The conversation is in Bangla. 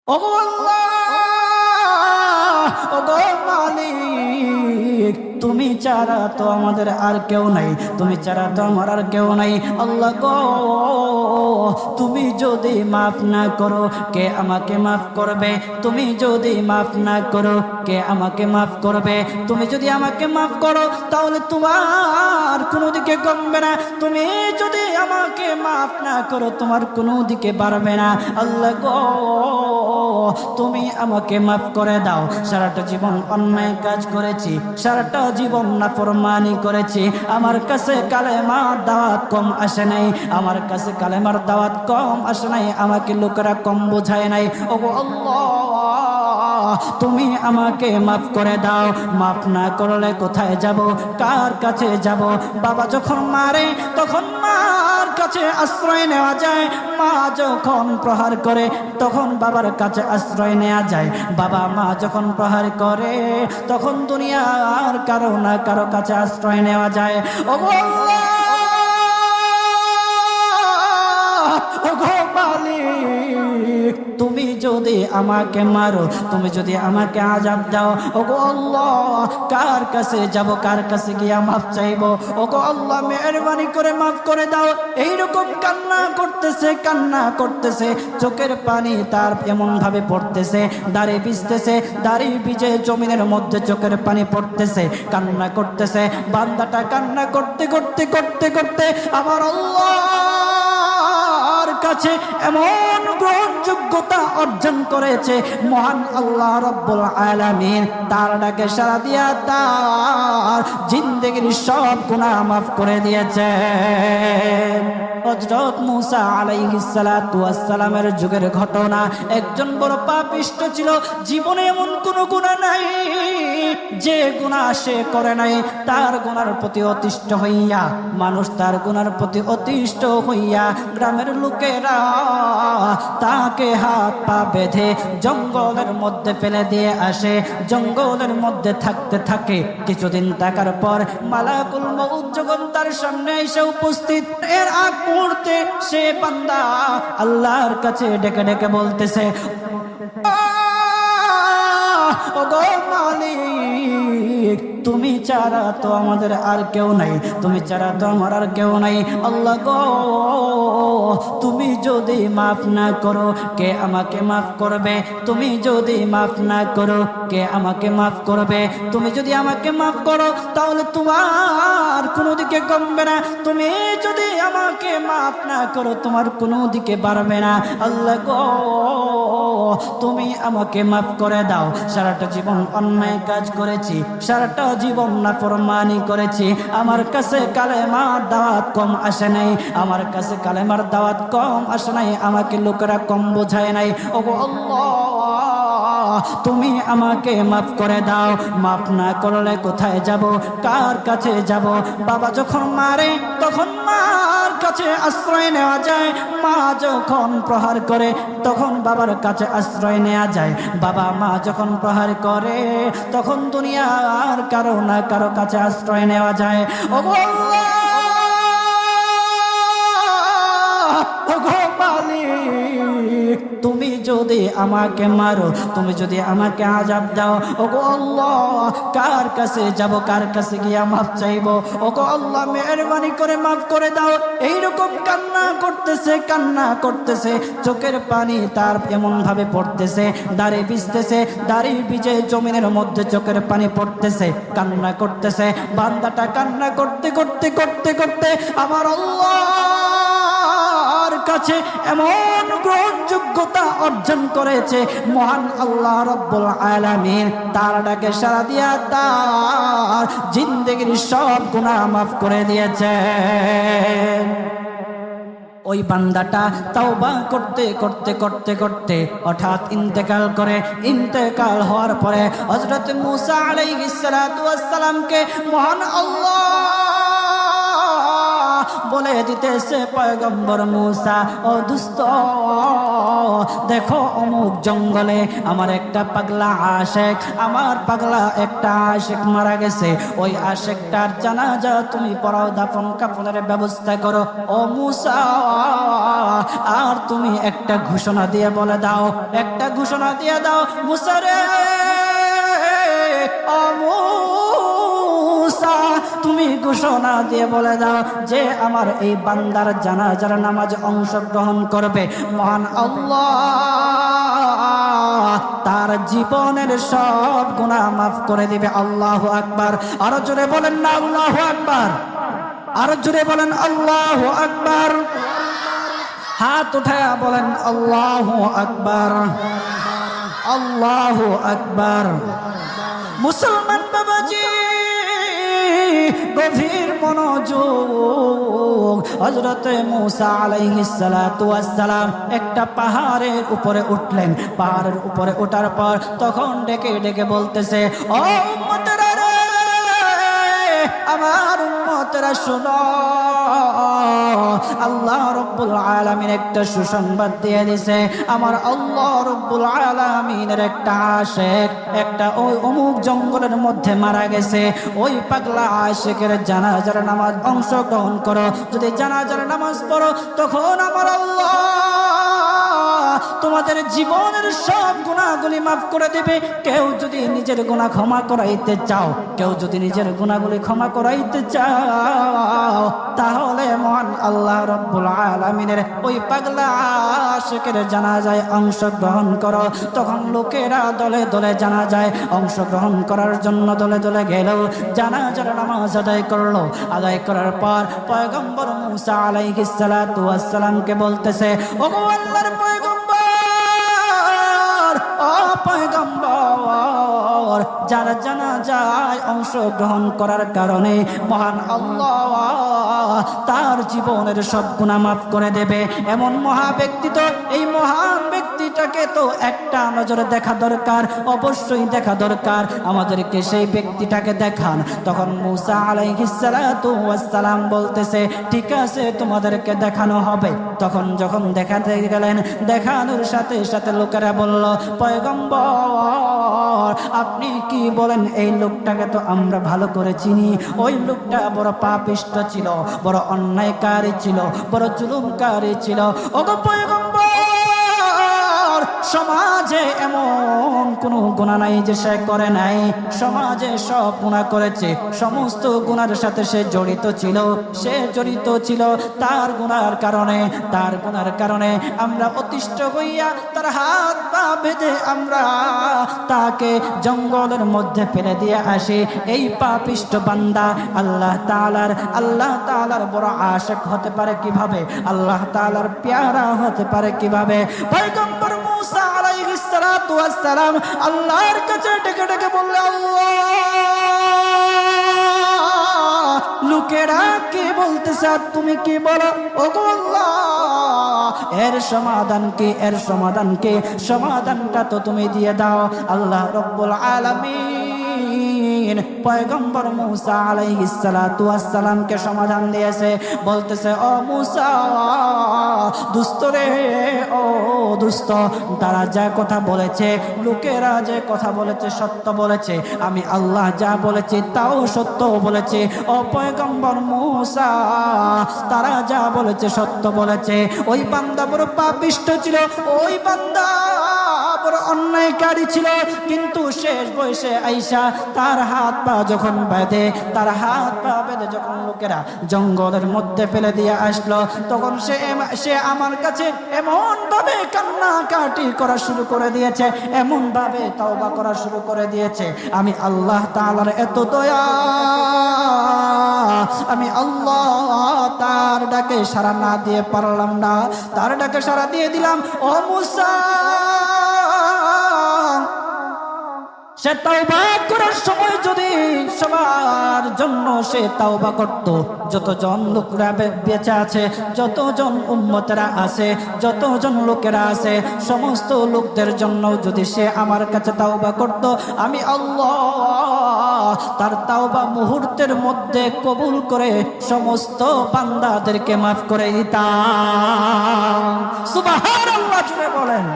ওগো আল্লাহ, ওগো মালিক, তুমি ছাড়া তো আমাদের আর কেউ নাই, তুমি ছাড়া তো আমার আর কেউ নাই। আল্লাহ গো, তুমি যদি মাফ না করো কে আমাকে মাফ করবে? তুমি যদি মাফ না করো কে আমাকে মাফ করবে? তুমি যদি আমাকে মাফ করো তাহলে তোমার কোনো দিকে কমবে না, তুমি যদি আমাকে মাফ না করো তোমার কোনো দিকে বাড়বে না। আল্লাহ গো, তুমি আমাকে মাফ করে দাও। সারাটা জীবন অন্যায় কাজ করেছি, সারাটা জীবন নাফরমানি করেছি, আমার কাছে কালেমার দাওয়াত কম আসে নাই, আমার কাছে কালেমার দাওয়াত কম আসে নাই, আমাকে লোকেরা কম বোঝায় নাই। ওগো আল্লাহ, তুমি আমাকে মাফ করে দাও। মাফ না করলে কোথায় যাব, কার কাছে যাব? বাবা যখন মারে তখন মার কাছে আশ্রয় নেওয়া যায়, মা যখন প্রহার করে তখন বাবার কাছে আশ্রয় নেওয়া যায়, বাবা মা যখন প্রহার করে তখন দুনিয়ার কারো না কারো কাছে আশ্রয় নেওয়া যায়। ওগো আল্লাহ, ওগো মালিক, তুমি যদি আমাকে মারো, তুমি যদি আমাকে আযাব দাও, ওগো আল্লাহ, কার কাছে যাব, কার কাছে গিয়া মাফ চাইবো? ওগো আল্লাহ, মেহেরবানি করে মাফ করে দাও। এইরকম কান্না করতেছে, কান্না করতেছে, চোখের পানি তার এমন ভাবে পড়তেছে, দাড়ি ভিজতেছে, দাড়ি ভিজে জমিনের মধ্যে চোখের পানি পড়তেছে, কান্না করতেছে। বান্দাটা কান্না করতে করতে করতে করতে আমার আল্লাহর কাছে এমন গ্রহণযোগ্যতা অর্জন করেছে, মহান আল্লাহ রাব্বুল আলামিন তার ডাকে সাড়া দিয়া তার জিন্দেগির সব গুনাহ মাফ করে দিয়েছে। হযরত মূসা আলাইহিস সালাতু ওয়াস সালামের যুগের ঘটনা। একজন বড় পাপিষ্ট ছিল, জীবনে এমন কোন গুনাহ নাই যে গুনাহ সে করে নাই। তার গুনার প্রতি অতিষ্ঠ হইয়া, মানুষ তার গুনার প্রতি অতিষ্ঠ হইয়া গ্রামের লোকেরা তাকে হাত পা বেঁধে জঙ্গলের মধ্যে ফেলে দিয়ে আসে। জঙ্গলের মধ্যে থাকতে থাকে, কিছুদিন থাকার পর মালাকুল মউত যখন তার সামনে এসে উপস্থিত, এর আগ মুহূর্তে সে বান্দা আল্লাহর কাছে ডেকে ডেকে বলতেছে, ওগো মালিক, তুমি ছাড়া তো আমাদের আর কেউ নাই, তুমি ছাড়া তো আমার আর কেউ নাই। আল্লাহ গো, তুমি যদি মাফ না করো কে আমাকে মাফ করবে? তুমি যদি মাফ না করো কে আমাকে মাফ করবে? তুমি যদি আমাকে মাফ করো তাহলে তোমার কোনো দিকে কমবে না, তুমি যদি আমাকে মাফ না করো তোমার কোনো দিকে বাড়বে না। আল্লাহ গো, তুমি আমাকে মাফ করে দাও। সারাটা জীবন অন্যায় কাজ করেছি, সারাটা জীবন নাফরমানি করেছি, আমার কাছে কালেমার দাওয়াত কম আসে নাই, আমার কাছে কালেমার দাওয়াত কম আসে নাই, আমাকে লোকেরা কম বোঝায় নাই। ওগো আল্লাহ, তুমি আমাকে মাফ করে দাও। মাফ না করলে কোথায় যাব, কার কাছে যাব? বাবা যখন মারে তখন মার কাছে আশ্রয় নেওয়া যায়, মা যখন প্রহার করে তখন বাবার কাছে আশ্রয় নেওয়া যায়, বাবা মা যখন প্রহার করে তখন দুনিয়ার কারো না কারো কাছে আশ্রয় নেওয়া যায়। ওগো আল্লাহ, ওগো মালিক, তুমি যদি আমাকে মারো, তুমি যদি আমাকে আযাব দাও, ওগো আল্লাহ, কার কাছে যাব, কার কাছে গিয়া মাফ চাইবো? ওগো আল্লাহ, মেহেরবানি করে মাফ করে দাও। এইরকম কান্না করতেছে, কান্না করতেছে, চোখের পানি তার এমন ভাবে পড়তেছে, দাড়ি ভিজতেছে, দাড়ি ভিজে জমিনের মধ্যে চোখের পানি পড়তেছে, কান্না করতেছে। বান্দাটা কান্না করতে করতে করতে করতে আমার আল্লাহর কাছে এমন গ্রহণযোগ্যতা অর্জন করেছে, মহান আল্লাহ রাব্বুল আলামিন তার ডাকে সাড়া দিয়া তার জিন্দেগির সব গুনাহ মাফ করে দিয়েছে। ওই বান্দাটা তাওবা করতে করতে করতে করতে হঠাৎ ইন্তেকাল করে। ইন্তেকাল হওয়ার পরে হযরত মূসা আলাইহিস সালাতু ওয়াস সালামকে মহান আল্লাহ বলে দিতেছে পয়গম্বর মূসা, ও দুস্থ, দেখো অমুক জঙ্গলে আমার একটা পাগলা আশেক, আমার পাগলা একটা আশেক মারা গেছে, ওই আশেকটার জানাজা তুমি পড়াও, দাফন কাফনের ব্যবস্থা করো। ও মূসা, আর তুমি একটা ঘোষণা দিয়ে বলে দাও, একটা ঘোষণা দিয়ে দাও মূসা রে, ও মূসা, তুমি ঘোষণা দিয়ে বলে দাও যে আমার এই বান্দার জানাজার নামাজ অংশগ্রহণ করবে, মহান আল্লাহ তার জীবনের সব গুনাহ মাফ করে দিবে। আল্লাহু আকবার। আরো জোরে বলেন না আল্লাহু আকবার, আরো জোরে বলেন আল্লাহু আকবার। হাত উঠায়া বলেন আল্লাহু আকবার, আল্লাহু আকবার। মুসলমান বাবাজি, গভীর মনোযোগ। হযরত মূসা আলাইহিস সালাতু ওয়াস সালাম একটা পাহাড়ের উপরে উঠলেন। পাহাড়ের উপরে ওঠার পর তখন ডেকে ডেকে বলতেছে, ও উম্মতেরা রে, আমার উম্মতেরা শোনো, আল্লাহ রব্বুল আলামিন একটা সুসংবাদ দিয়ে দিয়েছে। আমার আল্লাহ রব্বুল আলামিনের একটা আশিক একটা ওই অমুক জঙ্গলের মধ্যে মারা গেছে, ওই পাগলা আশিকের জানাজার নামাজ অংশগ্রহণ করো। যদি জানাজার নামাজ পড়ো তখন আমার আল্লাহ তোমাদের জীবনের সব গুনাহগুলি মাফ করে দেবে। কেউ যদি নিজের গুনাহ ক্ষমা করাইতে চাও, কেউ যদি নিজের গুনাহগুলি ক্ষমা করাইতে চাও, তাহলে মহান আল্লাহ রব্বুল আলামিনের ওই পাগলা আশিকের জানাজায় অংশগ্রহণ করো। তখন লোকেরা দলে দলে জানাজায় অংশগ্রহণ করার জন্য দলে দলে গেল, জানাজার নামাজ আদায় করলো। আদায় করার পর পয়গম্বর মূসা আলাইহিস সালাতু ওয়াস সালামকে বলতেছে, ওগো আল্লাহর পয়গম্বর, ও পয়গম্বর, যারা জানাজায় অংশগ্রহণ করার কারণে মহান আল্লাহ তার জীবনের সব গুনাহ মাফ করে দেবে, এমন মহা ব্যক্তি তো, এই মহান ব্যক্তিটাকে তো একটা নজরে দেখা দরকার, অবশ্যই দেখা দরকার, আমাদেরকে সেই ব্যক্তিটাকে দেখান। তখন মূসা আলাইহিস সালাতু ওয়াস সালাম বলতেছে, ঠিক আছে, তোমাদেরকে দেখানো হবে। তখন যখন দেখাতে গেলেন, দেখানোর সাথে সাথে লোকেরা বলল, পয়গম্বর, আপনি কি বলেন, এই লোকটাকে তো আমরা ভালো করে চিনি, ওই লোকটা বড় পাপিষ্ঠ ছিল, বড় অন্যায়কারী ছিল, বড় জুলুমকারী ছিল। ওগো পয়গম্বর, সমাজে এমন কোন গুনাহ নাই যে সে করে নাই, সমাজে সব গুনাহ করেছে, সমস্ত গুনার সাথে সে জড়িত ছিল, সে জড়িত ছিল। তার গুনার কারণে, তার গুনার কারণে আমরা অতিষ্ঠ হইয়া তার হাত পা বেঁধে আমরা তাকে জঙ্গলের মধ্যে ফেলে দিয়ে আসি। এই পাপিষ্ঠ বান্দা আল্লাহ তাআলার বড় আশিক হতে পারে কিভাবে, আল্লাহ তাআলার প্যারা হতে পারে কিভাবে? পয়গম্বর মূসা আলাইহিস সালাতু ওয়াস সালাম আল্লাহর কাছে ডেকে ডেকে বললেন, আল্লাহ, লোকেরা কি বলতেছে আর তুমি কি বলো? ওগো আল্লাহ, এর সমাধান কি, এর সমাধান কি? সমাধানটা তো তুমি দিয়ে দাও। আল্লাহ রব্বুল আলামিন পয়গম্বর মূসা আলাইহিস সালাতু ওয়াস সালামকে সমাধান দিয়েছে। বলতেছে, ও মূসা, দুষ্ট রে, ও দুষ্ট, তারা যা কথা বলেছে, লোকেরা যে কথা বলেছে সত্য বলেছে, আমি আল্লাহ যা বলেছি তাও সত্য বলেছে। ও পয়গম্বর মূসা, তারা যা বলেছে সত্য বলেছে। ওই বান্দা বড় পাপিষ্ঠ ছিল, ওই বান্দা বড় অন্যায়কারী ছিল, কিন্তু শেষ বয়সে আইসা তার হাত পা যখন বেঁধে, তার হাত পা বেঁধে যখন লোকেরা জঙ্গলের মধ্যে ফেলে দিয়ে আসলো, তখন সে আমার কাছে এমন ভাবে কান্নাকাটি করা শুরু করে দিয়েছে, এমন ভাবে তওবা করা শুরু করে দিয়েছে। আমি আল্লাহ তাআলার এত দয়া, আমি আল্লাহ তার ডাকে সাড়া না দিয়ে পারলাম না, তার ডাকে সাড়া দিয়ে দিলাম। ও মূসা, সে তাওবা করার সময় যদি সবার জন্য সে তাওবা করত, যতজন লোকরা বেঁচে আছে, যতজন উম্মতেরা আছে, যতজন লোকেরা আছে, সমস্ত লোকদের জন্য যদি সে আমার কাছে তাওবা করত, আমি আল্লাহ তার তাওবা মুহূর্তের মধ্যে কবুল করে সমস্ত বান্দাদেরকে মাফ করে দিতাম। সুবহানাল্লাহ জুড়ে বলেন।